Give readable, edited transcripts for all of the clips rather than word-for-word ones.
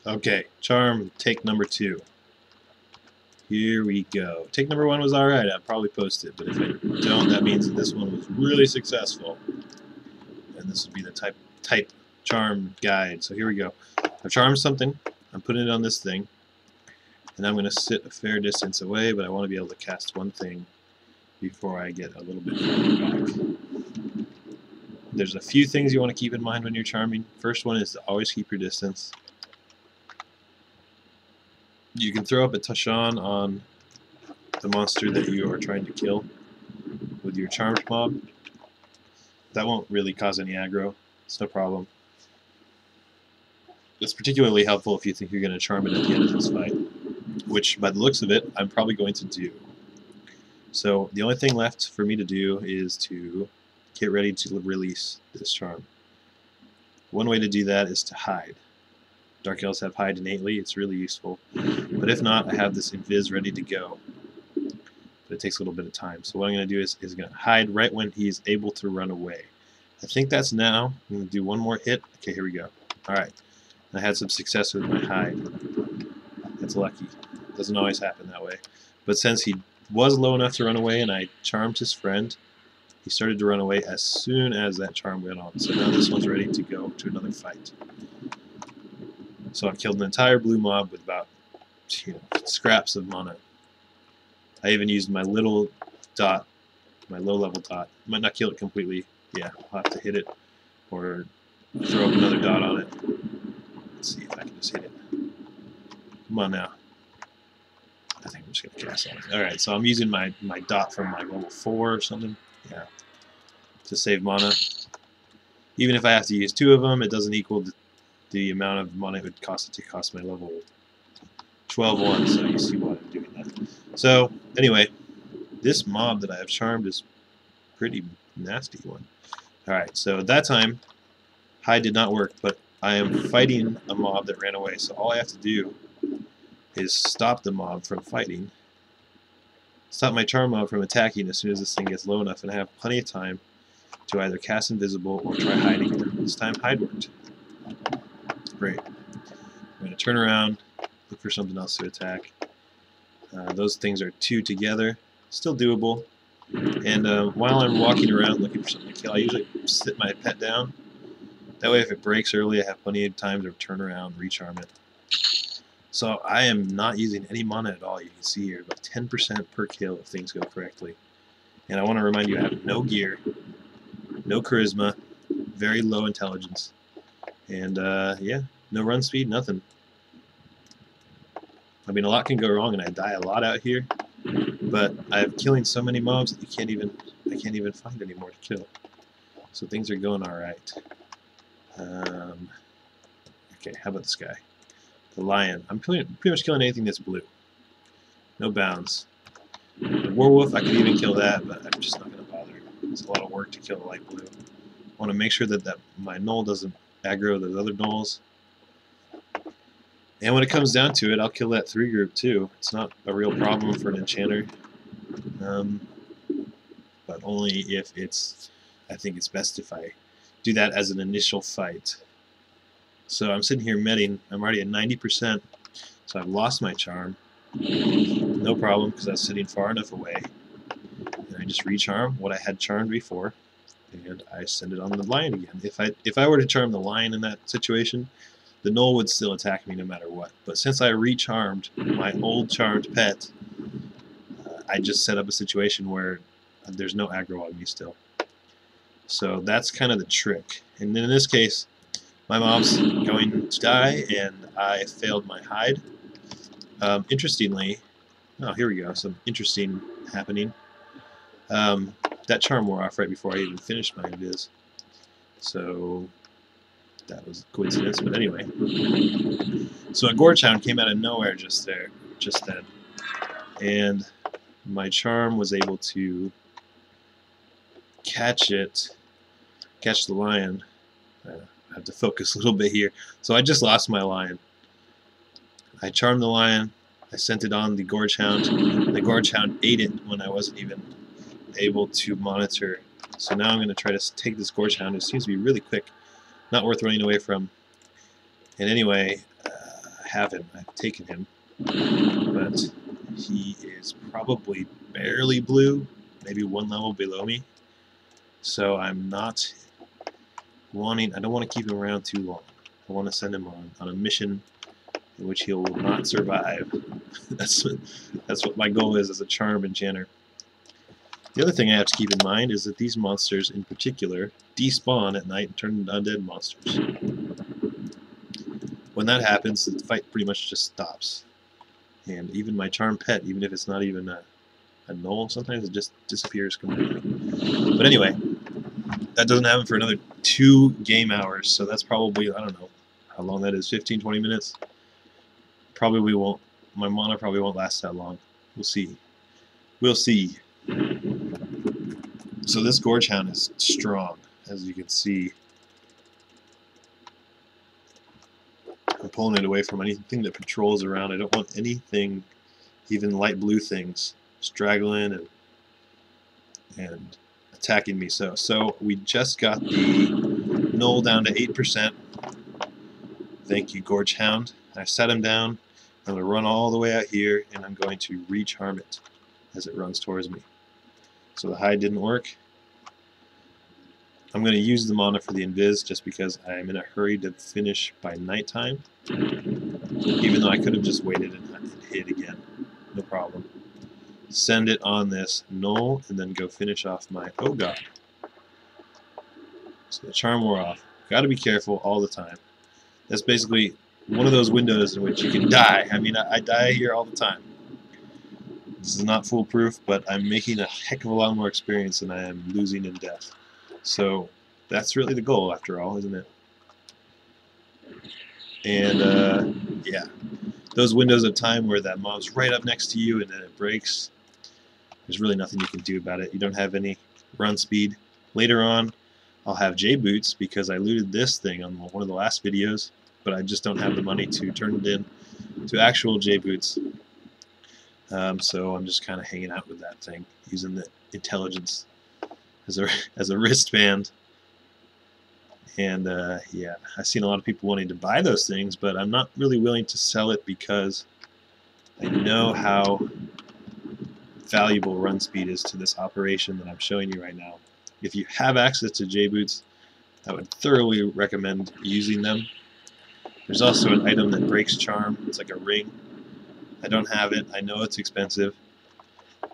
Okay, charm take number 2. Here we go. Take number 1 was alright, I'd probably post it, but if I don't, that means that this one was really successful. And this would be the type charm guide. So here we go. I've charmed something, I'm putting it on this thing, and I'm going to sit a fair distance away, but I want to be able to cast one thing before I get a little bit farther back. There's a few things you want to keep in mind when you're charming. First one is to always keep your distance. You can throw up a Tashan on the monster that you are trying to kill with your charmed mob. That won't really cause any aggro. It's no problem. It's particularly helpful if you think you're going to charm it at the end of this fight, which, by the looks of it, I'm probably going to do. So the only thing left for me to do is to get ready to release this charm. One way to do that is to hide. Dark Elves have hide innately, it's really useful. But if not, I have this invis ready to go. But it takes a little bit of time. So what I'm going to do is going to hide right when he's able to run away. I think that's now. I'm going to do one more hit. Okay, here we go. Alright. I had some success with my hide. That's lucky. Doesn't always happen that way. But since he was low enough to run away and I charmed his friend, he started to run away as soon as that charm went on. So now this one's ready to go to another fight. So I've killed an entire blue mob with about scraps of mana. I even used my little dot, my low-level dot. Might not kill it completely. Yeah, I'll have to hit it or throw up another dot on it. Let's see if I can just hit it. Come on now. I think I'm just going to cast on it. Alright, so I'm using my dot from my level 4 or something. Yeah. To save mana. Even if I have to use 2 of them, it doesn't equal the amount of mana it would cost it to cost my level 12 one, so you see why I'm doing that. So, anyway, this mob that I have charmed is a pretty nasty one. Alright, so at that time, hide did not work, but I am fighting a mob that ran away, so all I have to do is stop the mob from fighting, stop my charm mob from attacking as soon as this thing gets low enough, and I have plenty of time to either cast invisible or try hiding it. This time hide worked. Great. I'm going to turn around, look for something else to attack. Those things are 2 together, still doable. And while I'm walking around looking for something to kill, I usually sit my pet down. That way if it breaks early, I have plenty of time to turn around, recharm it. So I am not using any mana at all. You can see here, about 10% per kill if things go correctly. And I want to remind you, I have no gear, no charisma, very low intelligence, and yeah, no run speed, nothing. I mean, a lot can go wrong, and I die a lot out here, but I'm killing so many mobs that I can't even find any more to kill. So things are going all right. Okay, how about this guy? The lion. I'm pretty much killing anything that's blue. No bounds. The werewolf, I could even kill that, but I'm just not going to bother. It's a lot of work to kill the light blue. I want to make sure that my gnoll doesn't aggro those other gnolls. And when it comes down to it, I'll kill that 3 group too. It's not a real problem for an enchanter. But only if I think it's best if I do that as an initial fight. So I'm sitting here medding. I'm already at 90%, so I've lost my charm. No problem, because I was sitting far enough away. And I just recharm what I had charmed before, and I send it on the lion again. If I were to charm the lion in that situation, the gnoll would still attack me no matter what. But since I recharmed my old charmed pet, I just set up a situation where there's no aggro on me still. So that's kind of the trick. And then in this case, my mob's going to die, and I failed my hide. Interestingly, oh, here we go, some interesting happening. That charm wore off right before I even finished my invis. So that was a coincidence, but anyway. So a Gorge Hound came out of nowhere just then. And my charm was able to catch the lion. I have to focus a little bit here. So I just lost my lion. I charmed the lion. I sent it on the Gorge Hound. The Gorge Hound ate it when I wasn't even able to monitor. So now I'm going to try to take this Gorge Hound, who seems to be really quick, not worth running away from. And anyway, have him. I've taken him, but he is probably barely blue, maybe one level below me. So I'm not wanting. I don't want to keep him around too long. I want to send him on a mission in which he will not survive. that's what my goal is as a charm enchanter. The other thing I have to keep in mind is that these monsters in particular despawn at night and turn into undead monsters. When that happens, the fight pretty much just stops. And even my charm pet, even if it's not even a gnoll, sometimes it just disappears completely. But anyway, that doesn't happen for another 2 game hours, so that's probably, I don't know how long that is, 15-20 minutes? Probably won't, my mana probably won't last that long. We'll see. We'll see. So this Gorge Hound is strong, as you can see. I'm pulling it away from anything that patrols around. I don't want anything, even light blue things, straggling and attacking me. So we just got the gnoll down to 8%. Thank you, Gorge Hound. I set him down. I'm going to run all the way out here, and I'm going to recharm it as it runs towards me. So the hide didn't work. I'm going to use the mana for the invis just because I'm in a hurry to finish by nighttime. Even though I could have just waited and hid again. No problem. Send it on this gnoll and then go finish off my oh god. So the charm wore off. Got to be careful all the time. That's basically one of those windows in which you can die. I mean, I die here all the time. This is not foolproof, but I'm making a heck of a lot more experience than I am losing in death. So that's really the goal, after all, isn't it? And yeah, those windows of time where that mob's right up next to you and then it breaks, there's really nothing you can do about it. You don't have any run speed. Later on, I'll have J-boots because I looted this thing on one of the last videos, but I just don't have the money to turn it in to actual J-boots. So I'm just kind of hanging out with that thing, using the intelligence as a wristband. And yeah, I've seen a lot of people wanting to buy those things, but I'm not really willing to sell it because I know how valuable run speed is to this operation that I'm showing you right now. If you have access to J-boots, I would thoroughly recommend using them. There's also an item that breaks charm. It's like a ring. I don't have it. I know it's expensive.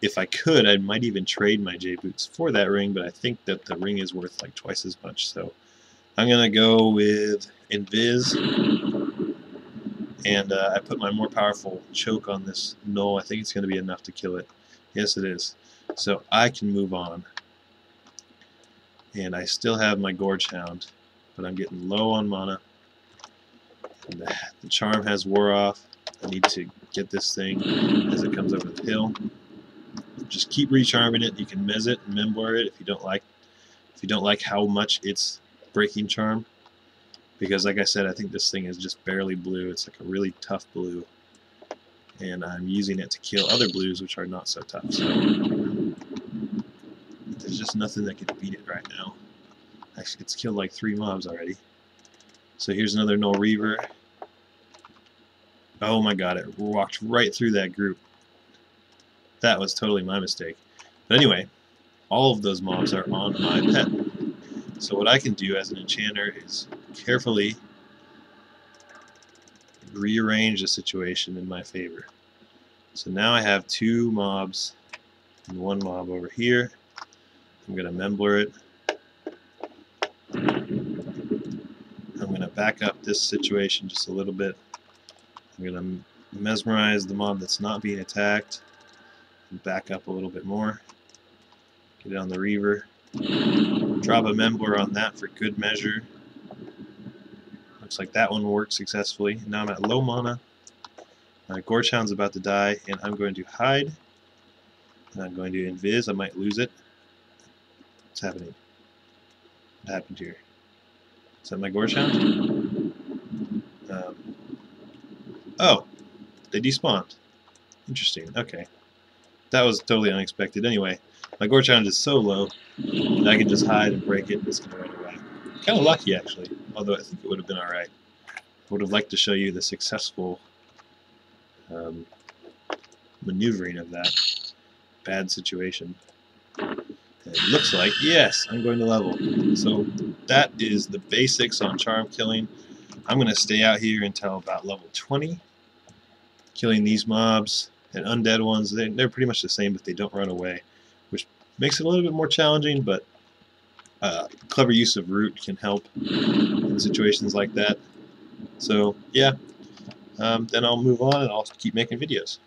If I could, I might even trade my J-boots for that ring, but I think that the ring is worth like twice as much. So I'm going to go with Invis, and I put my more powerful choke on this gnoll. I think it's going to be enough to kill it. Yes, it is. So I can move on. And I still have my Gorge Hound, but I'm getting low on mana. And the charm has wore off. I need to get this thing as it comes over the hill. Just keep recharming it. You can mez it and memblur it if you don't like how much it's breaking charm. Because like I said, I think this thing is just barely blue. It's like a really tough blue. And I'm using it to kill other blues which are not so tough. So there's just nothing that can beat it right now. Actually, it's killed like 3 mobs already. So here's another Null Reaver. Oh my god, it walked right through that group. That was totally my mistake. But anyway, all of those mobs are on my pet. So what I can do as an enchanter is carefully rearrange the situation in my favor. So now I have 2 mobs and 1 mob over here. I'm going to memblur it. I'm going to back up this situation just a little bit. I'm going to mesmerize the mob that's not being attacked and back up a little bit more. Get it on the Reaver. Drop a memblur on that for good measure. Looks like that one worked successfully. Now I'm at low mana. My Gorge Hound's about to die, and I'm going to hide. And I'm going to invis. I might lose it. What's happening? What happened here? Is that my Gorge Hound? Oh, they despawned. Interesting. Okay. That was totally unexpected. Anyway, my Gorge Hound is so low that I can just hide and break it and it's going to run away. Kind of lucky, actually. Although I think it would have been alright. I would have liked to show you the successful maneuvering of that bad situation. And it looks like, yes, I'm going to level. So that is the basics on charm killing. I'm going to stay out here until about level 20, killing these mobs and undead ones. They're pretty much the same, but they don't run away, which makes it a little bit more challenging, but clever use of root can help in situations like that. So yeah, then I'll move on and I'll keep making videos.